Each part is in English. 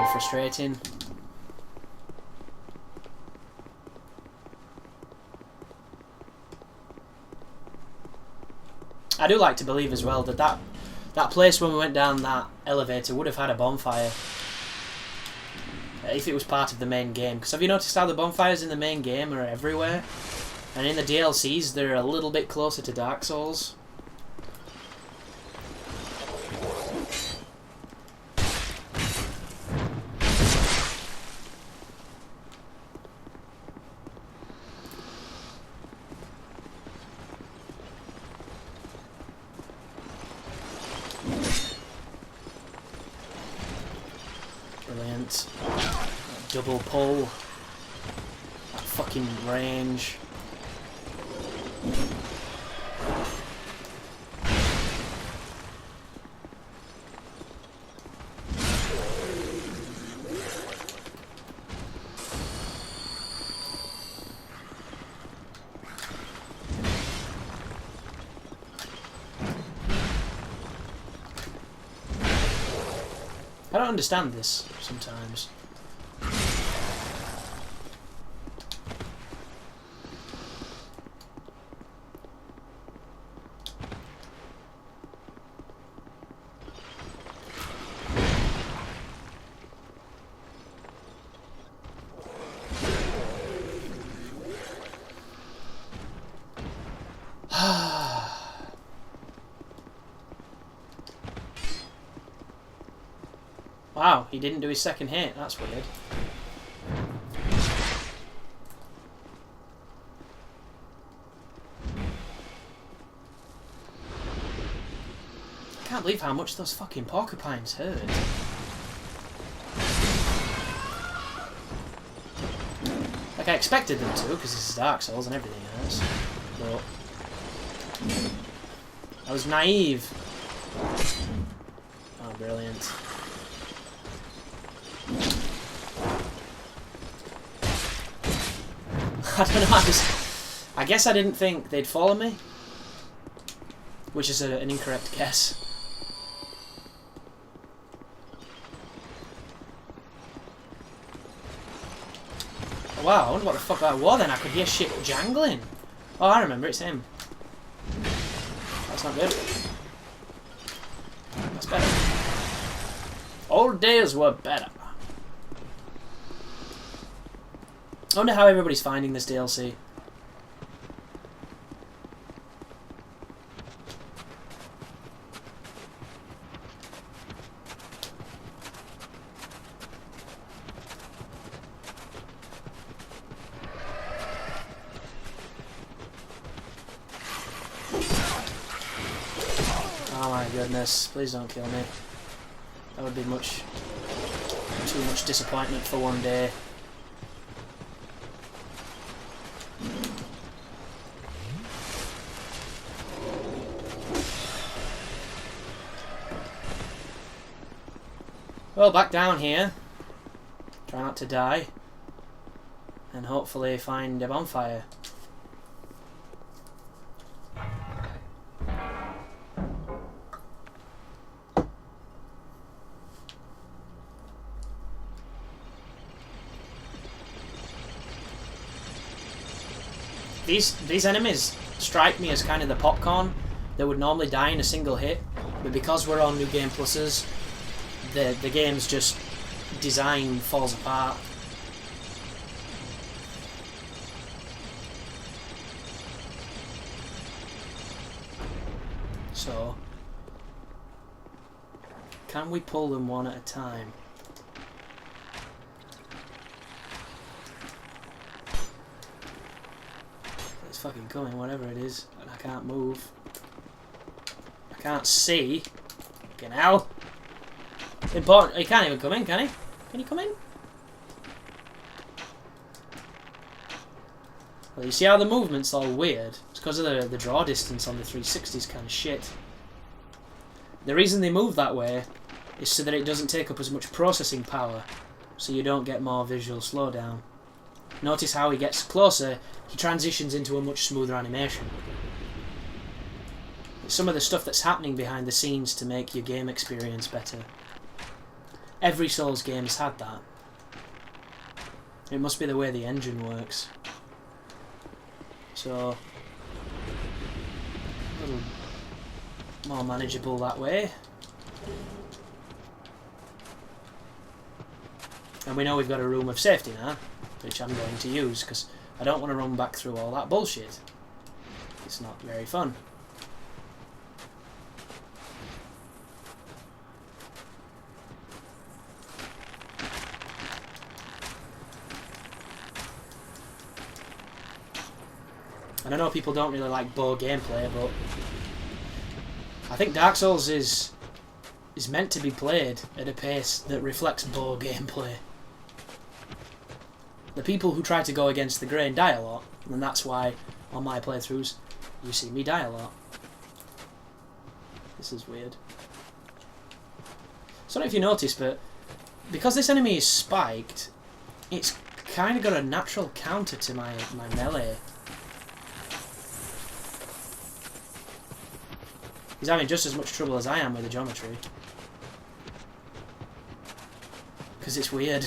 little frustrating. I do like to believe as well that that place when we went down that elevator would have had a bonfire if it was part of the main game. Because have you noticed how the bonfires in the main game are everywhere? And in the DLCs they're a little bit closer to Dark Souls. Brilliant. Double pull. That fucking range. I don't understand this sometimes. Wow, he didn't do his second hit. That's weird. I can't believe how much those fucking porcupines hurt. Like, I expected them to, because this is Dark Souls and everything hurts. But I was naive. Oh, brilliant. I don't know, I guess I didn't think they'd follow me. Which is an incorrect guess. Oh, wow, I wonder what the fuck that was then. I could hear shit jangling. Oh, I remember, it's him. That's not good. That's better. Old days were better. I wonder how everybody's finding this DLC. Oh my goodness, please don't kill me. That would be too much disappointment for one day. Well, back down here. Try not to die. And hopefully find a bonfire. These enemies strike me as kind of the popcorn that would normally die in a single hit, but because we're on New Game Pluses, the game's just design falls apart. So, can we pull them one at a time? It's fucking coming, whatever it is, and I can't move. I can't see. Fucking hell. Important. He can't even come in, can he? Can he come in? Well, you see how the movement's all weird? It's because of the draw distance on the 360's kind of shit. The reason they move that way is so that it doesn't take up as much processing power, so you don't get more visual slowdown. Notice how he gets closer, he transitions into a much smoother animation. It's some of the stuff that's happening behind the scenes to make your game experience better. Every Souls game has had that. It must be the way the engine works. So, a little more manageable that way. And we know we've got a room of safety now, which I'm going to use, because I don't want to run back through all that bullshit. It's not very fun. And I know people don't really like bow gameplay, but I think Dark Souls is meant to be played at a pace that reflects bow gameplay. The people who try to go against the grain die a lot, and that's why on my playthroughs you see me die a lot. This is weird. So I don't know if you noticed, but because this enemy is spiked, it's kind of got a natural counter to my melee. He's having just as much trouble as I am with the geometry. Because it's weird.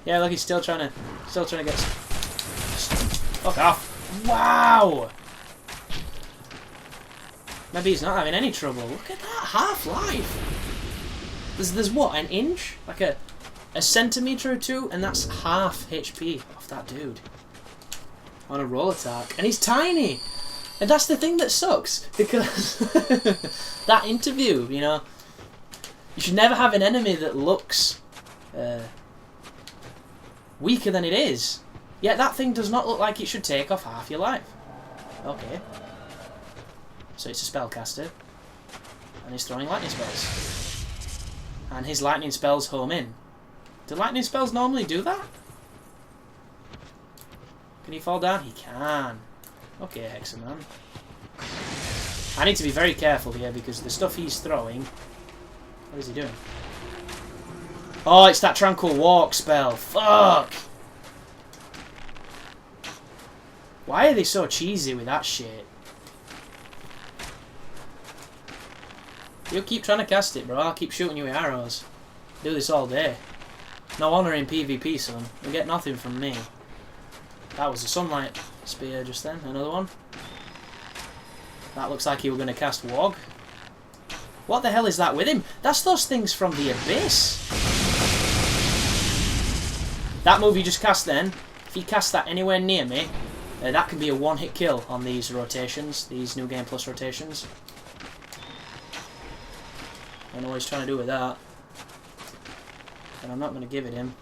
Yeah, look, he's still trying to get... Fuck off. Wow! Maybe he's not having any trouble. Look at that, half-life! There's what, an inch? Like a centimetre or two? And that's half HP off that dude. On a roll attack. And he's tiny! And that's the thing that sucks, because that interview, you know, you should never have an enemy that looks weaker than it is. Yet that thing does not look like it should take off half your life. Okay. So it's a spellcaster, and he's throwing lightning spells. And his lightning spells home in. Do lightning spells normally do that? Can he fall down? He can. Okay, Hexaman. I need to be very careful here because the stuff he's throwing... What is he doing? Oh, it's that Tranquil Walk spell. Fuck! Why are they so cheesy with that shit? You keep trying to cast it, bro. I'll keep shooting you with arrows. Do this all day. No honour in PvP, son. You'll get nothing from me. That was a sunlight spear just then. Another one. That looks like you were going to cast Wog. What the hell is that with him? That's those things from the Abyss. That move you just cast then, if you cast that anywhere near me, that can be a one-hit kill on these rotations, these New Game Plus rotations. I don't know what he's trying to do with that. But I'm not going to give it him.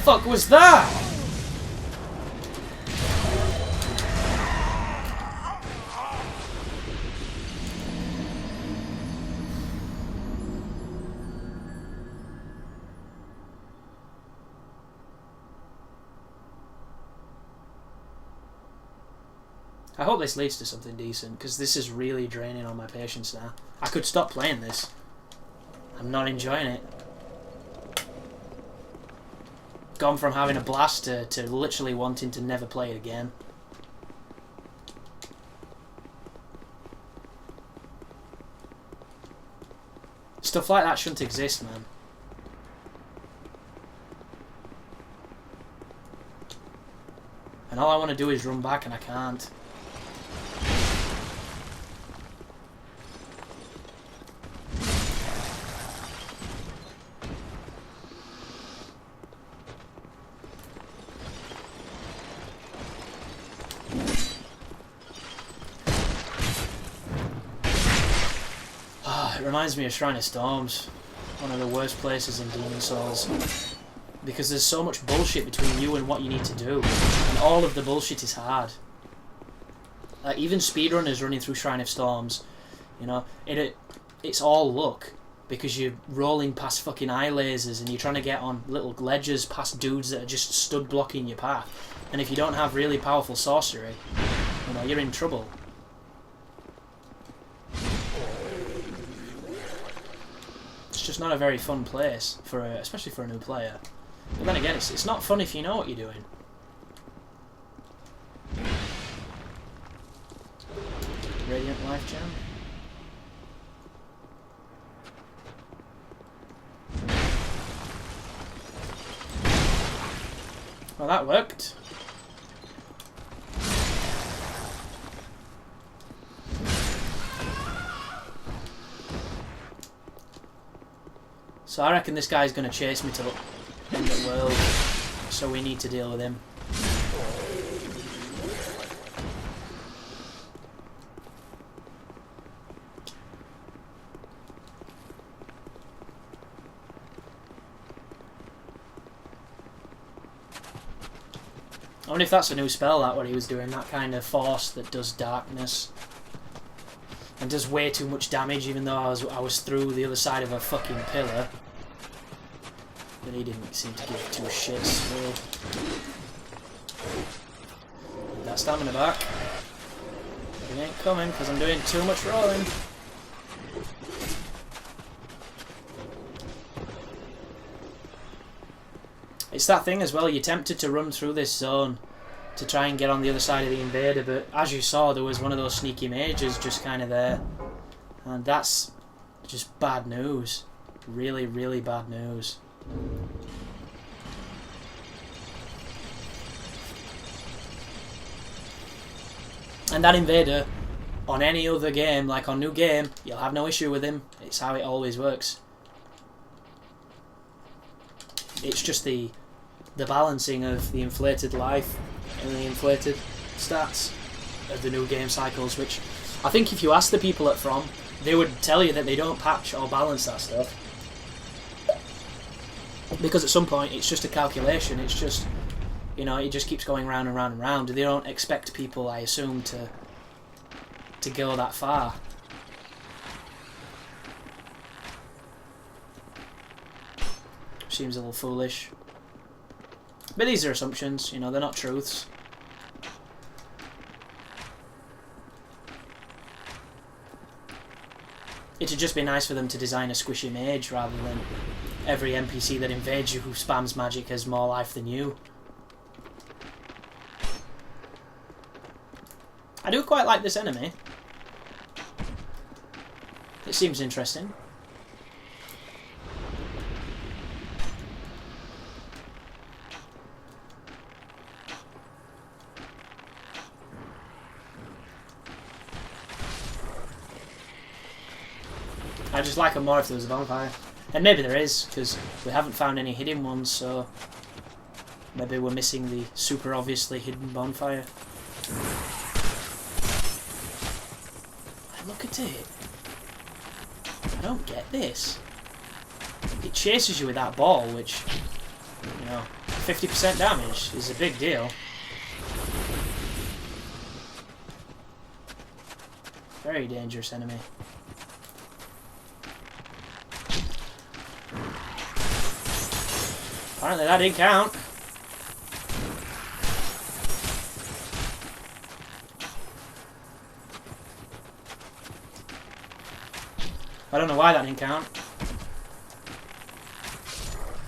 Fuck was that? I hope this leads to something decent, because this is really draining on my patience now. I could stop playing this. I'm not enjoying it. Gone from having a blast to literally wanting to never play it again. Stuff like that shouldn't exist, man. And all I want to do is run back and I can't. It reminds me of Shrine of Storms, one of the worst places in Demon Souls, because there's so much bullshit between you and what you need to do, and all of the bullshit is hard. Even speedrunners running through Shrine of Storms, you know, it's all luck, because you're rolling past fucking eye lasers and you're trying to get on little ledges past dudes that are just stood blocking your path, and if you don't have really powerful sorcery, you know, you're in trouble. It's just not a very fun place, especially for a new player. But then again, it's not fun if you know what you're doing. Radiant Life Gem. Well, that worked. So I reckon this guy's going to chase me till the end of the world. So we need to deal with him. I wonder if that's a new spell, that what he was doing, that kind of force that does darkness. And does way too much damage even though I was through the other side of a fucking pillar. But he didn't seem to give two shits. So. Get that stamina back. It ain't coming because I'm doing too much rolling. It's that thing as well, you're tempted to run through this zone to try and get on the other side of the invader, but as you saw there was one of those sneaky mages just kind of there. And that's just bad news. Really, really bad news. And that invader, on any other game, like on New Game, you'll have no issue with him. It's how it always works. It's just the balancing of the inflated life and the inflated stats of the New Game cycles, which I think if you ask the people at From, they would tell you that they don't patch or balance that stuff. Because at some point it's just a calculation, it's just, you know, it just keeps going round and round and round. They don't expect people, I assume, to go that far. Seems a little foolish. But these are assumptions, you know, they're not truths. It'd just be nice for them to design a squishy mage rather than every NPC that invades you who spams magic has more life than you. I do quite like this enemy. It seems interesting. I just like them more if there was a bonfire. And maybe there is, because we haven't found any hidden ones, so maybe we're missing the super obviously hidden bonfire. Look at it. I don't get this. It chases you with that ball, which, you know, 50% damage is a big deal. Very dangerous enemy. Apparently that didn't count. I don't know why that didn't count.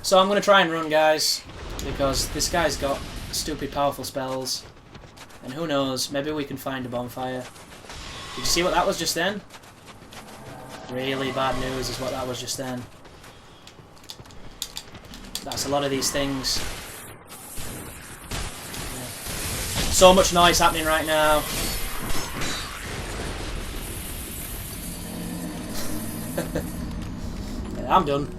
So I'm going to try and run, guys, because this guy's got stupid powerful spells. And who knows, maybe we can find a bonfire. Did you see what that was just then? Really bad news is what that was just then. That's a lot of these things. Yeah. So much noise happening right now. Yeah, I'm done.